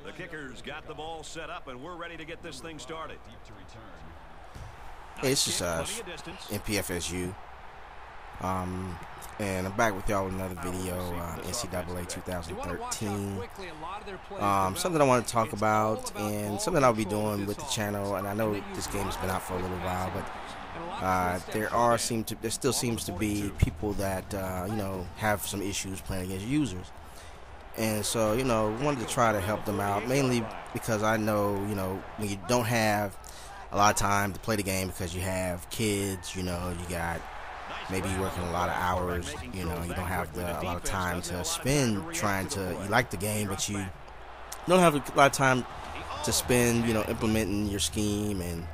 The kicker's got the ball set up, and we're ready to get this thing started. Hey, this is NPFSU. And I'm back with y'all with another video, NCAA 2013. Something I want to talk about, and something I'll be doing with the channel. And I know this game has been out for a little while, but there still seems to be people that have some issues playing against users. And so, wanted to try to help them out, mainly because I know, when you don't have a lot of time to play the game because you have kids, you got maybe you're working a lot of hours, you don't have a lot of time to spend you like the game, but you don't have a lot of time to spend, implementing your scheme and,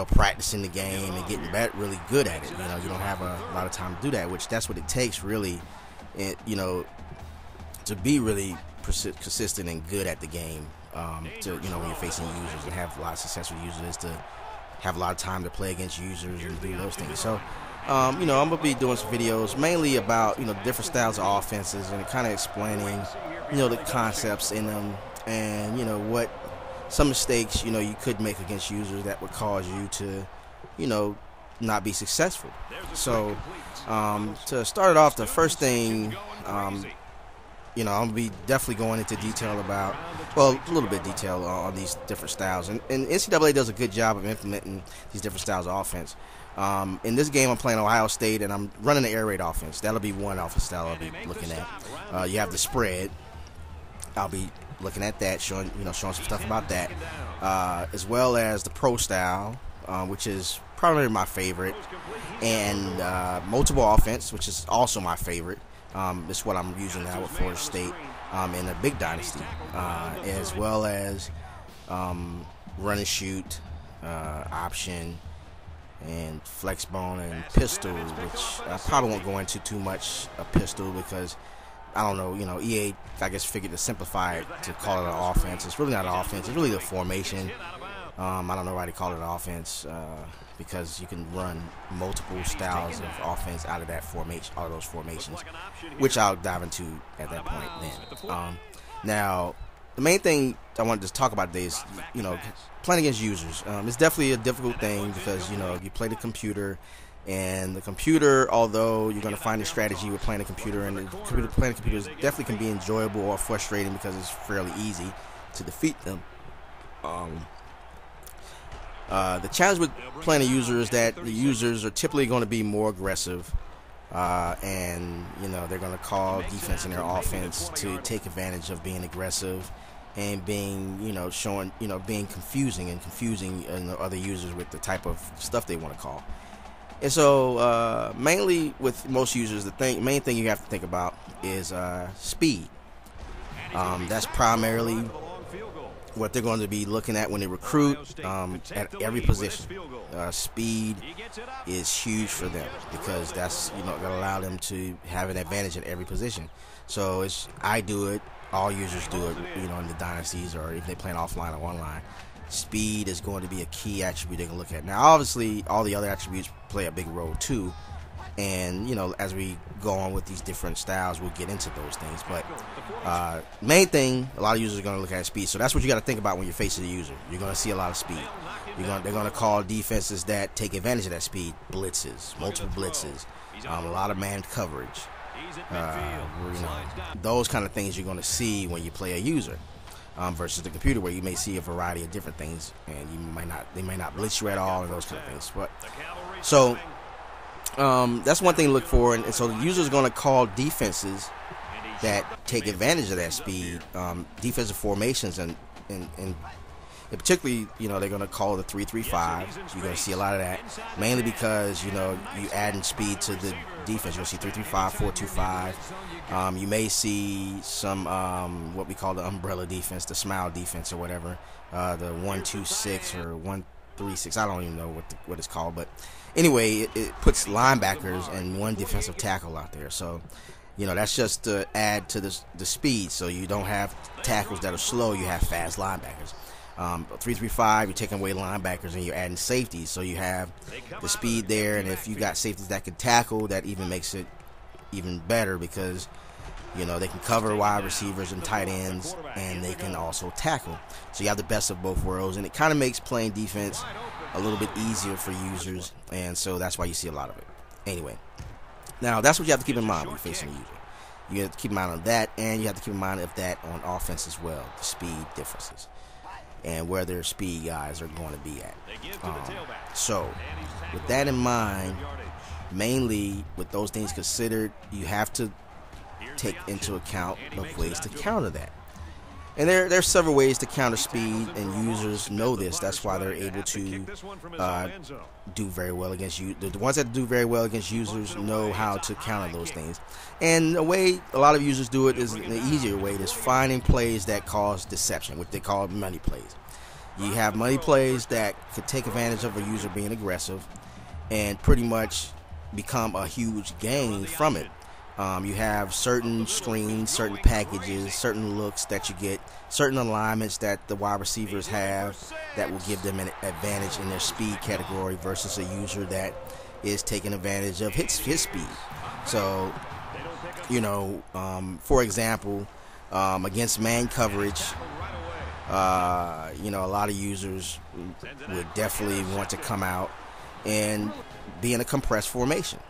practicing the game and getting really good at it. You don't have a lot of time to do that, which that's what it takes really, to be really consistent and good at the game, when you're facing users and have a lot of success with users, is to have a lot of time to play against users and do those things. So, I'm going to be doing some videos mainly about, different styles of offenses and kind of explaining, the concepts in them and, what some mistakes, you could make against users that would cause you to, not be successful. So, to start it off, the first thing, I'm going to be definitely going into detail about, a little bit detail on these different styles. And NCAA does a good job of implementing these different styles of offense. In this game, I'm playing Ohio State, and I'm running the air raid offense. That'll be one offense style I'll be looking at. You have the spread. I'll be looking at that, showing some stuff about that, as well as the pro style, which is probably my favorite, and multiple offense, which is also my favorite. It's what I'm using now with Florida State in a big dynasty, as well as run and shoot, option, and flex bone and pistol, which I probably won't go into too much a pistol because I don't know, EA I guess figured to simplify it to call it an offense. It's really not an offense, it's really a formation. I don't know why they call it an offense, because you can run multiple styles of offense out of that formation, all of those formations, which I'll dive into at that point then. Now, the main thing I wanted to talk about today is, playing against users. It's definitely a difficult thing because, you play the computer, and the computer, although you're going to find a strategy with playing the computer, and playing the computer definitely can be enjoyable or frustrating because it's fairly easy to defeat them. The challenge with playing a user is that the users are typically going to be more aggressive, and they're going to call defense in their offense to take advantage of being aggressive and being being confusing other users with the type of stuff they want to call. And so mainly with most users, the main thing you have to think about is speed. That's primarily what they're going to be looking at when they recruit at every position. Speed is huge for them because that's going to allow them to have an advantage at every position. So I do it, all users do it, in the dynasties or if they're playing offline or online. Speed is going to be a key attribute they can look at. Now, obviously, all the other attributes play a big role too. And, as we go on with these different styles, we'll get into those things. But main thing, a lot of users are going to look at speed. So that's what you got to think about when you're facing a user. You're going to see a lot of speed. They're going to call defenses that take advantage of that speed. Blitzes, multiple blitzes, a lot of man coverage. Those kind of things you're going to see when you play a user. Versus the computer, where you may see a variety of different things, and they may not blitz you at all, and those kind of things. But so that's one thing to look for, and so the user is going to call defenses that take advantage of that speed, defensive formations, and particularly, they're going to call the 3-3-5. So you're going to see a lot of that, mainly because you adding speed to the defense. You'll see 3-3-5, 4-2-5. You may see some what we call the umbrella defense, the smile defense, or whatever, the 1-2-6 or 1-3-6. I don't even know what it's called, but anyway, it puts linebackers and one defensive tackle out there. So that's just to add to the speed. So you don't have tackles that are slow. You have fast linebackers. 3-3-5, you're taking away linebackers and you're adding safeties, so you have the speed there, and if you got safeties that can tackle, that even makes it even better because You know, they can cover wide receivers and tight ends, and they can also tackle. So you have the best of both worlds, and it kind of makes playing defense a little bit easier for users, and so that's why you see a lot of it. Anyway, now that's what you have to keep in mind when you're facing a user. You have to keep in mind on that, and you have to keep in mind of that on offense as well, the speed differences, and where their speed guys are going to be at. So with that in mind, mainly with those things considered, you have to take into account of ways to counter that. And there's several ways to counter speed, and users know this. That's why they're able to do very well against you. The ones that do very well against users know how to counter those things. And the way a lot of users do it is an easier way. Is finding plays that cause deception, what they call money plays. You have money plays that could take advantage of a user being aggressive and pretty much become a huge gain from it. You have certain screens, certain packages, certain looks that you get, certain alignments that the wide receivers have that will give them an advantage in their speed category versus a user that is taking advantage of his speed. So, you know, for example, against man coverage, you know, a lot of users would definitely want to come out and be in a compressed formation.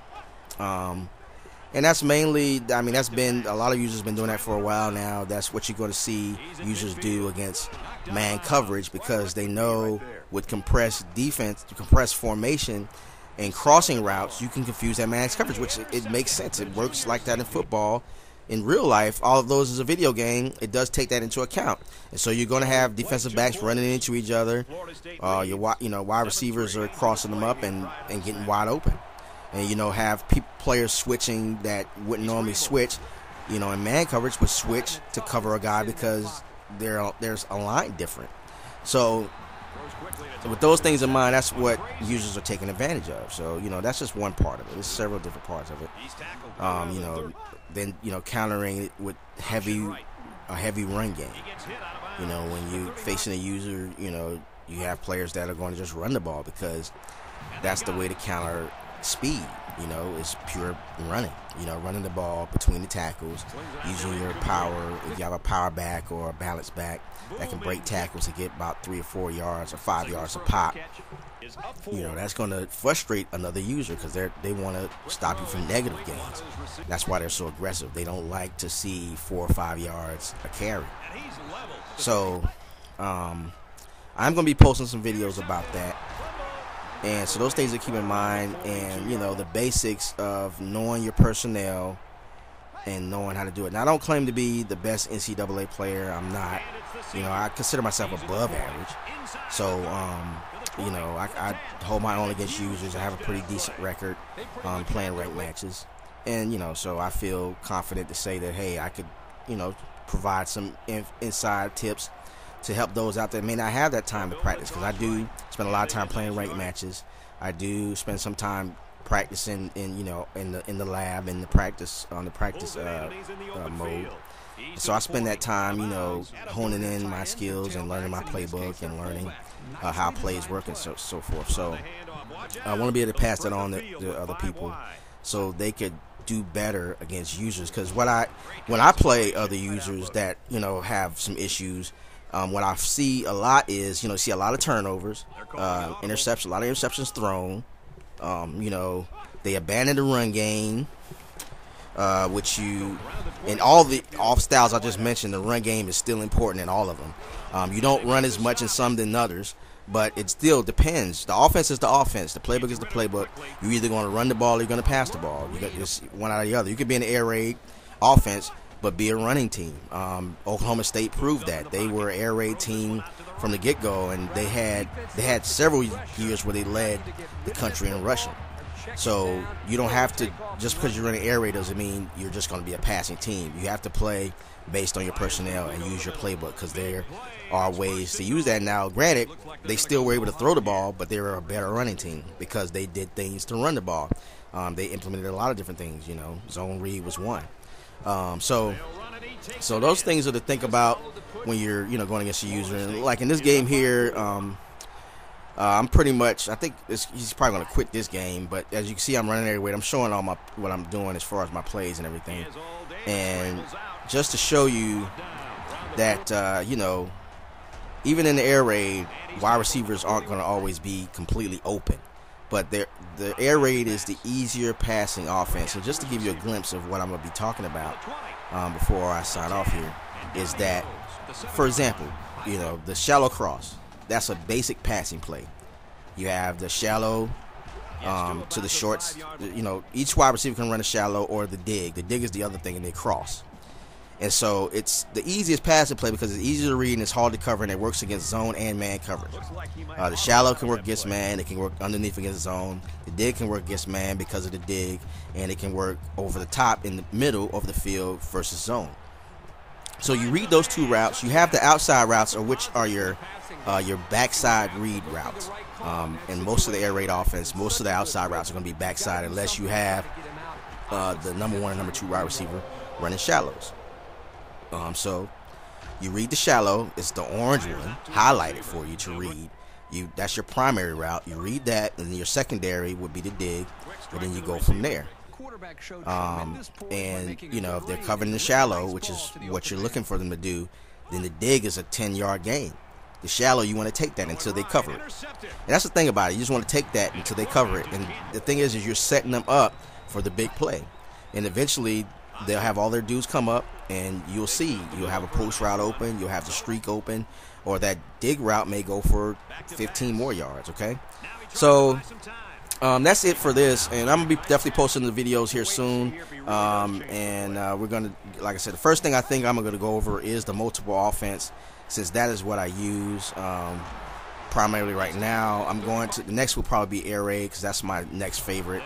And that's mainly, I mean, that's been, a lot of users been doing that for a while now. That's what you're going to see users do against man coverage, because they know with compressed defense, compressed formation, and crossing routes, you can confuse that man's coverage, which it makes sense. It works like that in football. In real life, all of those is a video game. It does take that into account. And so you're going to have defensive backs running into each other. Wide receivers are crossing them up and getting wide open. And, you know, have players switching that wouldn't normally switch, you know, in man coverage, would switch to cover a guy because there's a line different. So with those things in mind, that's what users are taking advantage of. So, you know, that's just one part of it. There's several different parts of it. You know, then, you know, countering it with a heavy run game. You know, when you're facing a user, you know, you have players that are going to just run the ball because that's the way to counter speed. You know, is pure running. You know, running the ball between the tackles, using your power. If you have a power back or a balance back that can break tackles to get about 3 or 4 yards or 5 yards a pop, you know, that's going to frustrate another user because they want to stop you from negative gains. That's why they're so aggressive. They don't like to see 4 or 5 yards a carry. So, I'm going to be posting some videos about that. And so those things to keep in mind, and, you know, the basics of knowing your personnel and knowing how to do it. Now, I don't claim to be the best NCAA player. I'm not. You know, I consider myself above average. So, you know, I hold my own against users. I have a pretty decent record playing ranked matches. And, you know, so I feel confident to say that, hey, I could, you know, provide some inside tips to help those out there that may not have that time to practice, because I do spend a lot of time playing ranked matches. I do spend some time practicing in the lab, in the practice mode. So I spend that time, you know, honing in my skills and learning my playbook and learning how plays work and so forth. So I want to be able to pass that on to other people so they could do better against users. Because when I play other users that, you know, have some issues, what I see a lot is, you know, see a lot of turnovers, interceptions, a lot of interceptions thrown. You know, they abandon the run game, which in all styles I just mentioned, the run game is still important in all of them. You don't run as much in some than others, but it still depends. The offense is the offense. The playbook is the playbook. You're either going to run the ball or you're going to pass the ball. You got just one out of the other. You could be an air raid offense, but be a running team. Oklahoma State proved that. They were an air raid team from the get-go, and they had several years where they led the country in rushing. So you don't have to, just because you're running air raid doesn't mean you're just going to be a passing team. You have to play based on your personnel and use your playbook, because there are ways to use that. Now, granted, they still were able to throw the ball, but they were a better running team because they did things to run the ball. They implemented a lot of different things, you know. Zone read was one. So those things are to think about when you're, you know, going against a user. And like in this game here, I'm pretty much, I think he's probably going to quit this game, but as you can see, I'm running everywhere. I'm showing all what I'm doing as far as my plays and everything. And just to show you that, you know, even in the air raid, wide receivers aren't going to always be completely open. But the air raid is the easier passing offense. And just to give you a glimpse of what I'm going to be talking about before I sign off here, is that, for example, you know, the shallow cross, that's a basic passing play. You have the shallow to the shorts. You know, each wide receiver can run a shallow or the dig. The dig is the other thing, and they cross. And so it's the easiest passing play because it's easy to read and it's hard to cover, and it works against zone and man coverage. The shallow can work against man. It can work underneath against zone. The dig can work against man because of the dig, and it can work over the top in the middle of the field versus zone. So you read those two routes. You have the outside routes, or which are your backside read routes. And most of the air raid offense, most of the outside routes are going to be backside unless you have the number 1 and number 2 wide receiver running shallows. So you read the shallow. It's the orange one highlighted for you to read. That's your primary route. You read that, and then your secondary would be the dig, and then you go from there. And you know, if they're covering the shallow, which is what you're looking for them to do, then the dig is a 10-yard gain. The shallow, you want to take that until they cover it. And that's the thing about it. You just want to take that until they cover it. And the thing is you're setting them up for the big play. And eventually they'll have all their dudes come up, and you'll see. You'll have a post route open. You'll have the streak open. Or that dig route may go for 15 more yards, okay? So that's it for this. And I'm going to be definitely posting the videos here soon. We're going to, like I said, the first thing I think I'm going to go over is the multiple offense, since that is what I use primarily right now. The next will probably be air raid, because that's my next favorite.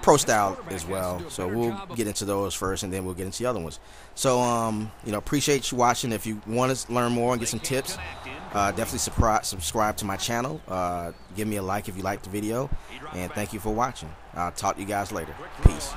Pro style as well. So we'll get into those first, and then we'll get into the other ones. So, you know, appreciate you watching. If you want to learn more and get some tips, definitely subscribe to my channel. Give me a like if you liked the video, and thank you for watching. I'll talk to you guys later. Peace.